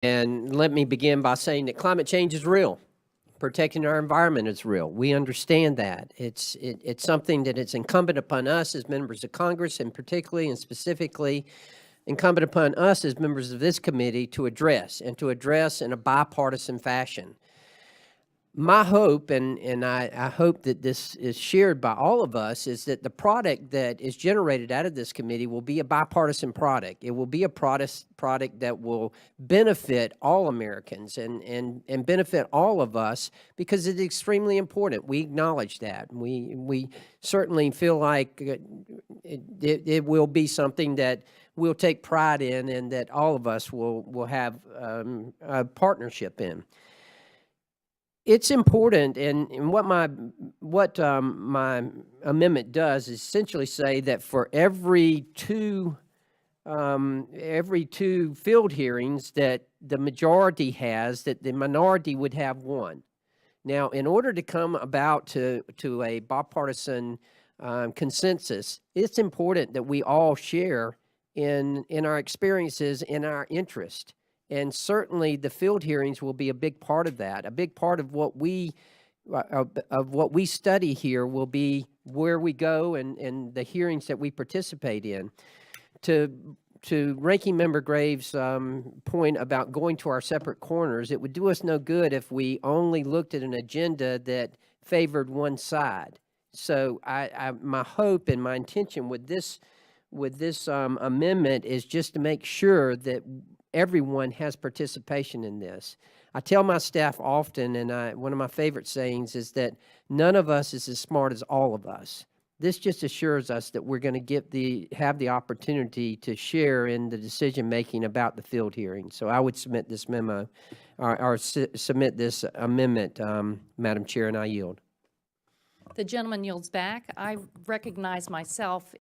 And let me begin by saying that climate change is real. Protecting our environment is real. We understand that. It's something that it's incumbent upon us as members of Congress, and particularly and specifically incumbent upon us as members of this committee to address, and to address in a bipartisan fashion. My hope, and I hope that this is shared by all of us, is that the product that is generated out of this committee will be a bipartisan product. It will be a product that will benefit all Americans and benefit all of us, because it's extremely important. We acknowledge that. We certainly feel like it will be something that we'll take pride in, and that all of us will have a partnership in. It's important, and what my amendment does is essentially say that for every two field hearings that the majority has, that the minority would have one. Now, in order to come about to a bipartisan consensus, it's important that we all share in our experiences, in our interest. And certainly the field hearings will be a big part of that. A big part of what we study here will be where we go and the hearings that we participate in. To Ranking Member Graves' point about going to our separate corners, it would do us no good if we only looked at an agenda that favored one side. So my hope and my intention with this amendment is just to make sure that everyone has participation in this. I tell my staff often, and one of my favorite sayings is that none of us is as smart as all of us. This just assures us that we're going to have the opportunity to share in the decision-making about the field hearing. So I would submit this memo, or submit this amendment, Madam Chair, and I yield. The gentleman yields back. I recognize myself